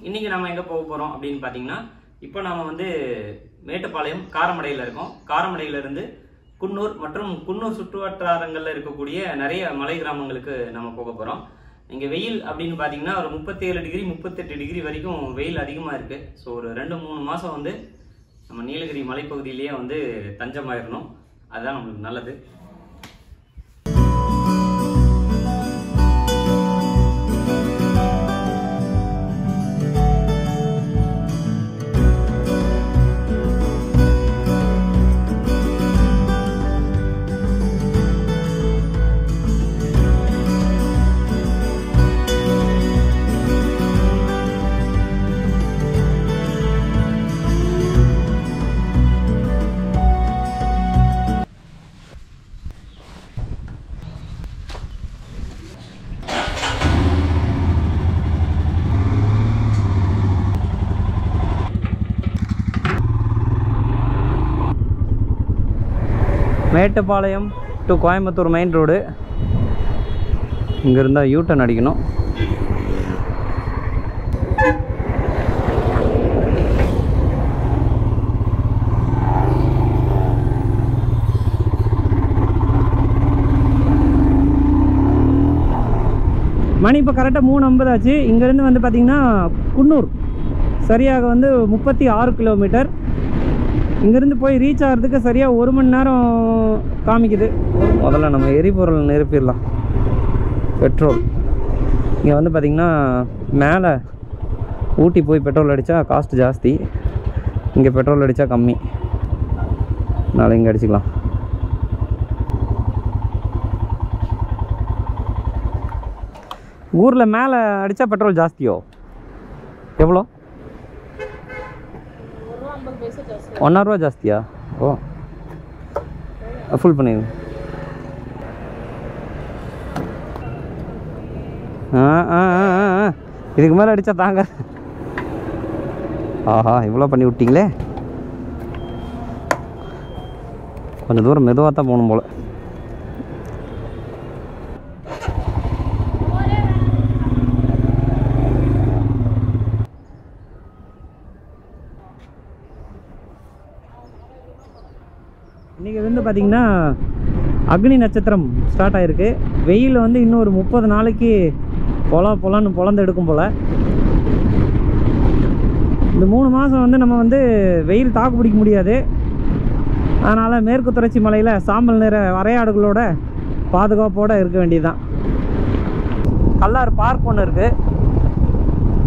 இன்னைக்கு நாம எங்க போக போறோம் அப்படின்னு பாத்தீங்கன்னா, இப்போ நாம வந்து மேட்டுப்பாளையம் காரமடையில இருக்கோம். காரமடையில இருந்து குன்னூர் மற்றும் குன்னூர் சுற்றுவட்டாரங்கள்ல இருக்கக்கூடிய நிறைய மலை கிராமங்களுக்கு நம்ம போக போறோம். இங்க வெயில் அப்படின்னு பாத்தீங்கன்னா ஒரு 37 டிகிரி 38 டிகிரி வரைக்கும் வெயில் அதிகமா இருக்கு. ஸோ ஒரு 2-3 மாசம் வந்து நம்ம நீலகிரி மலைப்பகுதியிலேயே வந்து தஞ்சமாயிரணும். அதுதான் நம்மளுக்கு நல்லது. Mettupalayam to Coimbatore main road. இங்கே இருந்தால் யூட்டன் அடிக்கணும். மணி இப்போ கரெக்டாக 3:50 ஆச்சு. இங்கேருந்து வந்து பார்த்திங்கன்னா குன்னூர் சரியாக வந்து 36 கிலோமீட்டர். இங்கேருந்து போய் ரீச் ஆகிறதுக்கு சரியாக 1 மணி நேரம் காமிக்குது. முதல்ல நம்ம எரிபொருள் நிரப்பிடலாம். பெட்ரோல் இங்கே வந்து பார்த்திங்கன்னா மேலே ஊட்டி போய் பெட்ரோல் அடித்தா காஸ்ட் ஜாஸ்தி, இங்கே பெட்ரோல் அடித்தா கம்மி. அதனால் இங்கே அடிச்சுக்கலாம். ஊரில் மேலே அடித்தா பெட்ரோல் ஜாஸ்தியோ? எவ்வளோ? 1 ரூபா ஜாஸ்தியா? ஓ, ஃபுல் பண்ணிடுங்க. இதுக்கு மேலே அடித்தா தாங்க. ஆஹா, இவ்வளோ பண்ணி விட்டீங்களே. கொஞ்சம் தூரம் மெதுவாக தான் போகணும் போல். இன்றைக்கி வந்து பார்த்திங்கன்னா அக்னி நட்சத்திரம் ஸ்டார்ட் ஆகிருக்கு. வெயில் வந்து இன்னும் ஒரு 30 நாளைக்கு பொலன்னு பொலந்து எடுக்கும் போல். இந்த 3 மாதம் வந்து நம்ம வந்து வெயில் தாக்கு பிடிக்க முடியாது. அதனால் மேற்கு தொடர்ச்சி மலையில் சாம்பல் நிற வரையாடுகளோட பாதுகாப்போடு இருக்க வேண்டியதுதான். கல்லாறு பார்க் ஒன்று இருக்குது.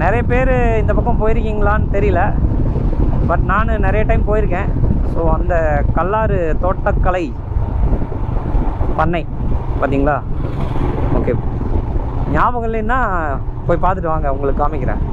நிறைய பேர் இந்த பக்கம் போயிருக்கீங்களான்னு தெரியல, பட் நான் நிறைய டைம் போயிருக்கேன். ஸோ அந்த கல்லாறு தோட்டக்கலை பண்ணை பார்த்தீங்களா? ஓகே, ஞாபகம் இல்லைன்னா போய் பார்த்துட்டு வாங்க, உங்களுக்கு காமிக்கிறேன்.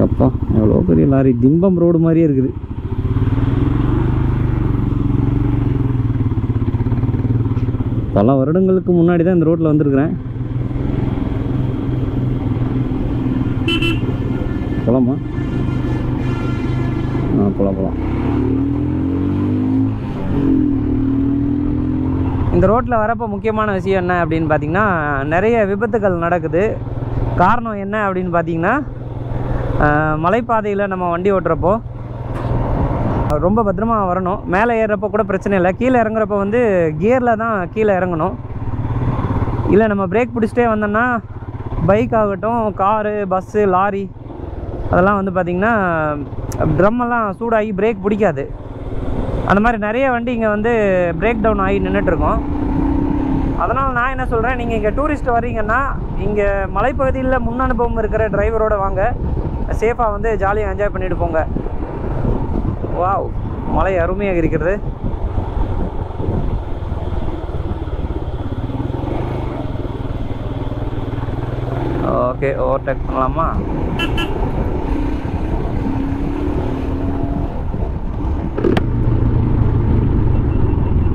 அப்பா எவ்வளோ பெரிய லாரி, திம்பம் ரோடு மாதிரியே இருக்குது. பல வருடங்களுக்கு முன்னாடி தான் இந்த ரோட்டில் வந்திருக்கிறேன். போகலாமா? போகலாம். இந்த ரோட்டில் வரப்போ முக்கியமான விஷயம் என்ன அப்படின்னு பார்த்தீங்கன்னா, நிறைய விபத்துகள் நடக்குது. காரணம் என்ன அப்படின்னு பார்த்தீங்கன்னா, மலைப்பாதையில் நம்ம வண்டி ஓட்டுறப்போ ரொம்ப பத்திரமா வரணும். மேலே ஏறுறப்போ கூட பிரச்சனை இல்லை. கீழே இறங்குறப்போ வந்து கியரில் தான் கீழே இறங்கணும். இல்லை நம்ம பிரேக் பிடிச்சிட்டே வந்தோம்னா பைக் ஆகட்டும், காரு, பஸ்ஸு, லாரி அதெல்லாம் வந்து பார்த்திங்கன்னா ட்ரம்மெல்லாம் சூடாகி பிரேக் பிடிக்காது. அந்த மாதிரி நிறைய வண்டி இங்கே வந்து பிரேக் டவுன் ஆகி நின்றுட்டுருக்கோம். அதனால் நான் என்ன சொல்கிறேன், நீங்கள் இங்கே டூரிஸ்ட் வரீங்கன்னா இங்கே மலைப்பகுதியில் முன் அனுபவம் இருக்கிற டிரைவரோடு வாங்க. சேஃபாக வந்து ஜாலியாக என்ஜாய் பண்ணிட்டு போங்க. வாவ், மலை அருமையாக இருக்கிறது. ஓகே, ஓவர்டேக் பண்ணலாமா?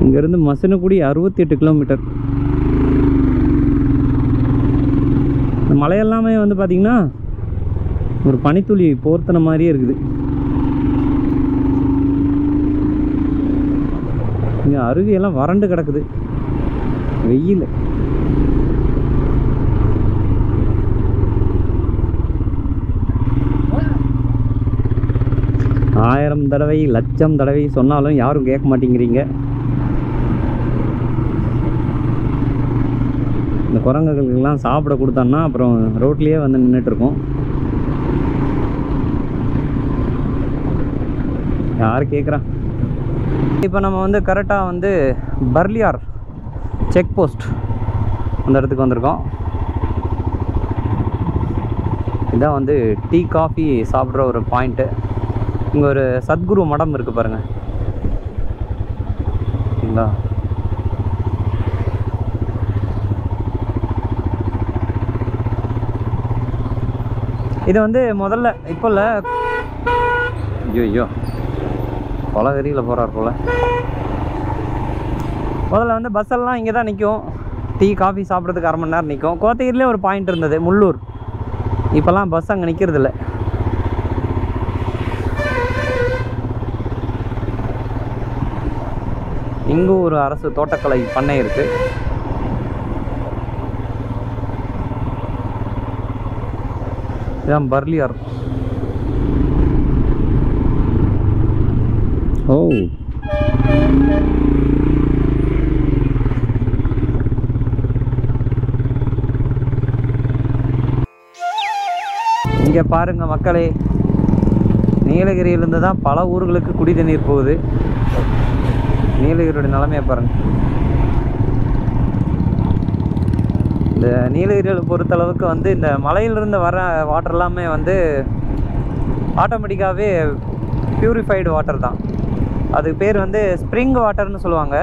இங்கேருந்து மசனக்குடி 68 கிலோமீட்டர். இந்த மலையெல்லாமே வந்து பார்த்திங்கன்னா ஒரு பனித்துளி போர்த்தன மாதிரியே இருக்குது. இங்கே அருவியெல்லாம் வறண்டு கிடக்குது வெயில். ஆயிரம் தடவை லட்சம் தடவை சொன்னாலும் யாரும் கேட்க மாட்டேங்கிறீங்க. இந்த குரங்குகளுக்கெல்லாம் சாப்பிட கொடுத்தோன்னா அப்புறம் ரோட்லேயே வந்து நின்றுட்டுருக்கோம். யார் கேட்குறா? இப்போ நம்ம வந்து கரெக்டாக வந்து பர்லியார் செக் போஸ்ட் அந்த இடத்துக்கு வந்திருக்கோம். இதான் வந்து டீ காஃபி சாப்பிட்ற ஒரு பாயிண்ட்டு. இங்கே ஒரு சத்குரு மடம் இருக்குது பாருங்கள். சரிங்களா? இது வந்து முதல்ல இப்போ இல்லை, ஐயோ கொலகரியில் போகிறார் போல். முதல்ல வந்து பஸ்ஸெல்லாம் இங்கே தான் நிற்கும். டீ காஃபி சாப்பிட்றதுக்கு அரை மணி நேரம் நிற்கும். கோத்தகிரிலே ஒரு பாயிண்ட் இருந்தது, முள்ளூர். இப்போல்லாம் பஸ் அங்கே நிற்கிறதில்ல. இங்கே ஒரு அரசு தோட்டக்கலை பண்ணை இருக்குது. இதுதான் பர்லியார். ஓ, இங்கே பாருங்க மக்களே, நீலகிரியிலேருந்து தான் பல ஊர்களுக்கு குடி தண்ணீர் போகுது. நீலகிரியோட நிலைமையை பாருங்க. இந்த நீலகிரியில் பொறுத்தளவுக்கு வந்து இந்த மலையிலிருந்து வர வாட்டர் எல்லாமே வந்து ஆட்டோமேட்டிக்காகவே பியூரிஃபைடு வாட்டர் தான். அதுக்கு பேர் வந்து ஸ்ப்ரிங் வாட்டர்னு சொல்லுவாங்க.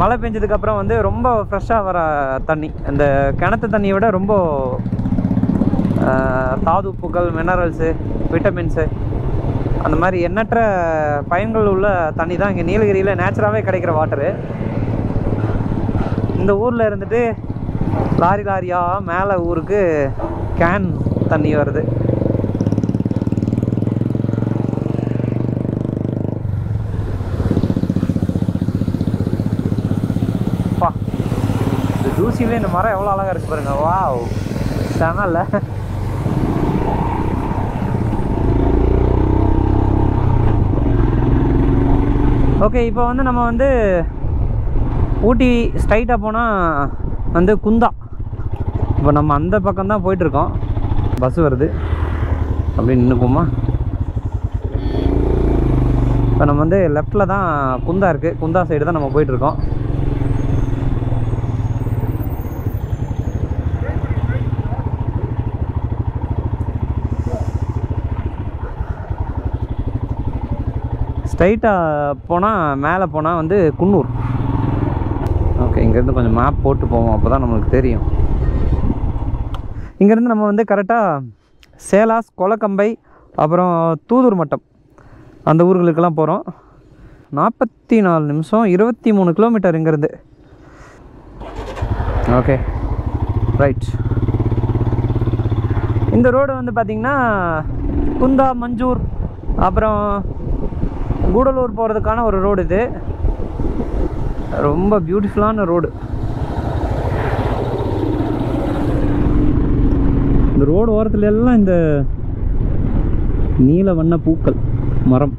மழை பெஞ்சதுக்கப்புறம் வந்து ரொம்ப ஃப்ரெஷ்ஷாக வர தண்ணி, இந்த கிணத்து தண்ணியை விட ரொம்ப தாதுப்புகள், மினரல்ஸு, விட்டமின்ஸு அந்த மாதிரி எண்ணற்ற பயன்கள் உள்ள தண்ணி தான் இங்கே நீலகிரியில் நேச்சுராகவே கிடைக்கிற வாட்டரு. இந்த ஊரில் இருந்துட்டு லாரி லாரியாக மேலே ஊருக்கு கேன் தண்ணி வருது. இந்த தூசியிலே இந்த மரம் எவ்வளோ அழகாக இருக்குது பாருங்க. வாவ், செமல்ல. ஓகே, இப்போ வந்து நம்ம வந்து ஊட்டி ஸ்ட்ரைட்டாக போனால் வந்து குந்தா. இப்போ நம்ம அந்த பக்கம் தான் போயிட்டுருக்கோம். பஸ் வருது, அப்படி நின்றுப்போமா? இப்போ நம்ம வந்து லெஃப்டில் தான் குந்தா இருக்குது. குந்தா சைடு தான் நம்ம போயிட்டுருக்கோம். ஸ்ட்ரைட்டாக போனால் மேலே போனால் வந்து குன்னூர். ஓகே, இங்கேருந்து கொஞ்சம் மேப் போட்டு போவோம், அப்போ தான் நம்மளுக்கு தெரியும். இங்கேருந்து நம்ம வந்து கரெக்டாக சேலாஸ், கொலக்கம்பை, அப்புறம் தூதூர் மட்டம் அந்த ஊர்களுக்கெல்லாம் போகிறோம். 44 நிமிஷம் 23 கிலோமீட்டர் இங்கேருந்து. Okay right. இந்த ரோடு வந்து பார்த்திங்கன்னா குந்தா, மஞ்சூர், அப்புறம் கூடலூர் போகிறதுக்கான ஒரு ரோடு. இது ரொம்ப பியூட்டிஃபுல்லான ரோடு. இந்த ரோடு ஓரத்துல எல்லாம் இந்த நீல வண்ண பூக்கள், மரம்.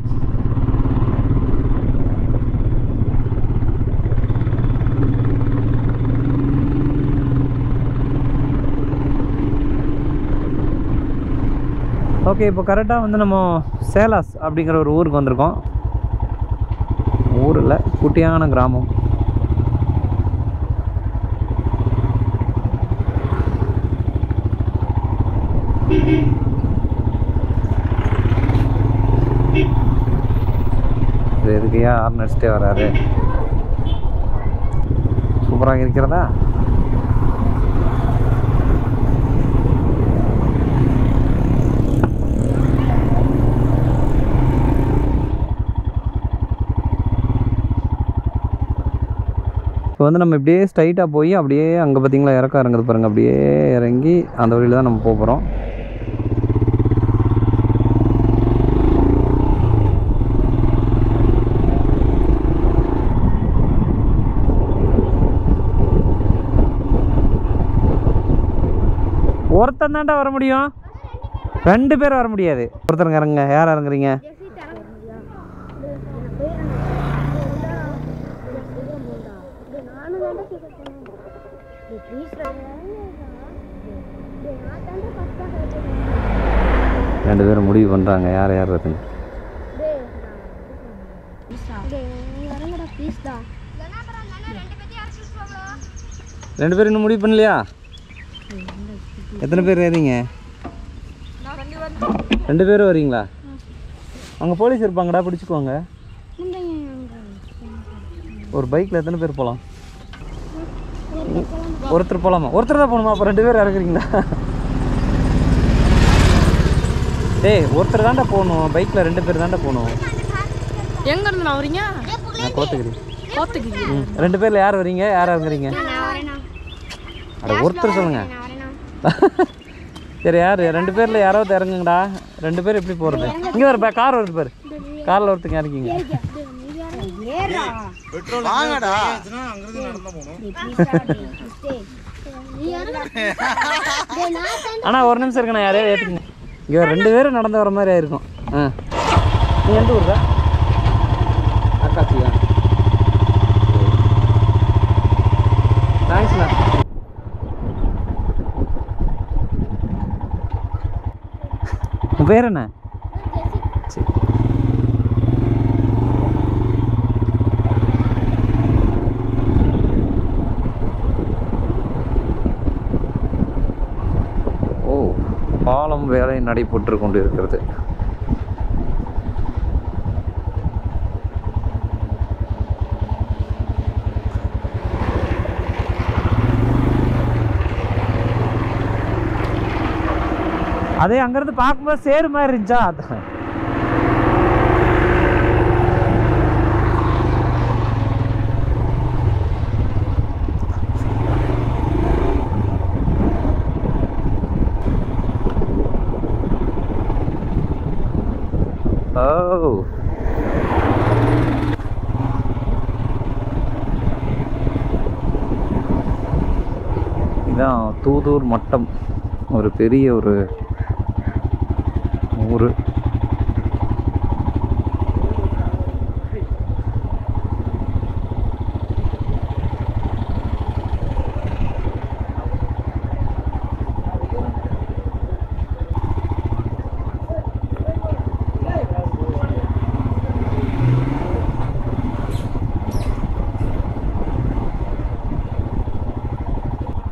ஓகே, இப்போ கரெக்டாக வந்து நம்ம சேலாஸ் அப்படிங்கிற ஒரு ஊருக்கு வந்திருக்கோம். ஊரில் குட்டியான கிராமம். எதுக்கு ஹார்ன் அடிச்சுட்டே வராரு? சூப்பராக இருக்கிறதா? இப்போ வந்து நம்ம இப்படியே ஸ்ட்ரைட்டாக போய் அப்படியே அங்கே பார்த்தீங்களா இறக்கம் இறங்குது பாருங்கள். அப்படியே இறங்கி அந்த வழியில் தான் நம்ம போகிறோம். ஒருத்தன் தாண்டா வர முடியும், 2 பேர் வர முடியாது. ஒருத்தருங்க இறங்குங்க. யார் இறங்குறீங்க? ரெண்டு பேரும் முடிவு பண்ணுறாங்க யார் யார் வருதுங்க. ரெண்டு பேரும் இன்னும் முடிவு பண்ணலையா? எத்தனை பேர் ஏறீங்க? 2 பேரும் வரீங்களா? அங்கே போலீஸ் இருப்பாங்கடா, பிடிச்சிக்குவாங்க. ஒரு பைக்கில் எத்தனை பேர் போகலாம்? ஒருத்தர் போகலாமா? ஒருத்தர் தான் போகணுமா? அப்போ 2 பேர் இறக்குறீங்களா? டேய், ஒருத்தர் தாண்டா போகணும். பைக்கில் 2 பேர் தாண்டா போகணும். எங்கேருந்து நான் வரீங்க? நான் கோத்தகிரி. கோத்தகிரி. 2 பேரில் யார் வரீங்க? யார் இறங்குறீங்க? அட ஒருத்தர் சொல்லுங்கள். சரி, யார்? 2 பேரில் யாராவது இறங்குங்கடா. 2 பேர் எப்படி போகிறது? இங்கே வர கார் வருது பாரு. காரில் ஒருத்தங்க இறக்கிங்க. ஆனால் ஒரு நிமிஷம் இருக்கு, நான் யாரையாவது ஏற்றுக்கணும். இங்கே 2 பேரும் நடந்து வர மாதிரி ஆயிருக்கும். நீ எந்த ஊர் தான்? அக்காச்சியா? தேங்க்ஸ்ண்ணா. உன் பேர் என்ன? சரி. ஓ, பாலம் வேலை நடைபெற்று கொண்டு இருக்கிறது. அதே அங்கேருந்து பார்க்கும்போது சேரு மாதிரி இருந்துச்சா? அதான். ஓ, இதான் தூதூர் மட்டம். ஒரு பெரிய ஒரு ஊர்.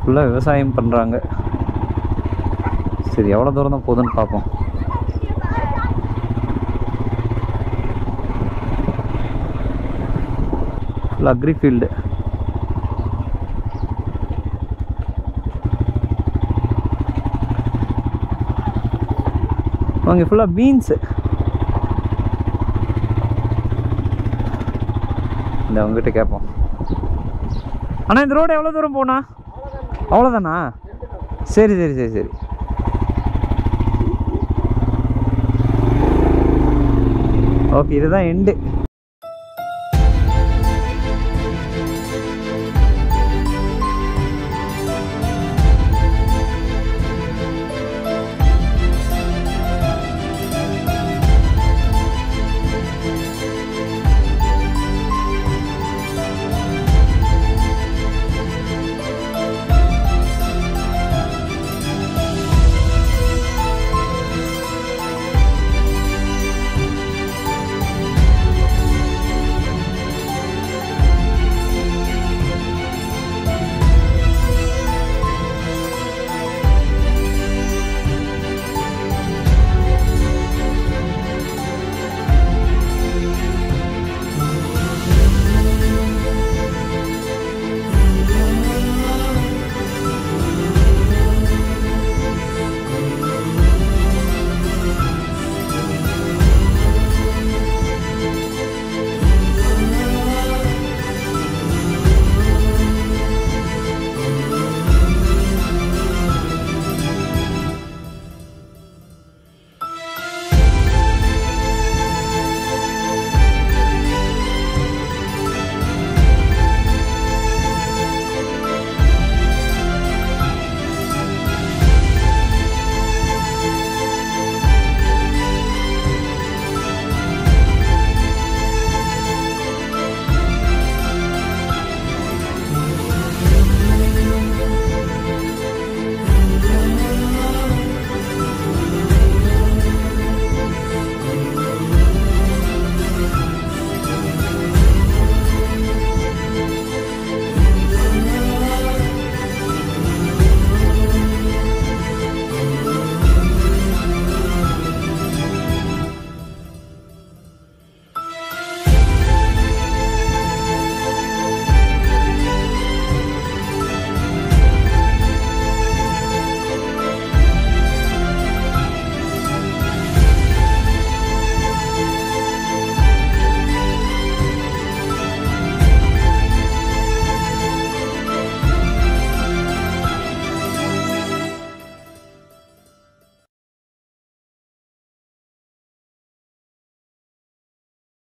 ஃபுல்லாக விவசாயம் பண்ணுறாங்க. சரி, எவ்வளோ தூரம் தான் போகுதுன்னு பார்ப்போம். ஃபுல்லாக அக்ரி ஃபீல்டு. அங்கே ஃபுல்லாக பீன்ஸு. இந்த உங்ககிட்ட கேட்போம். அண்ணா இந்த ரோடு எவ்வளோ தூரம் போனா? அவ்வளோதானா? சரி சரி சரி சரி. ஓகே, இதுதான் எண்டு.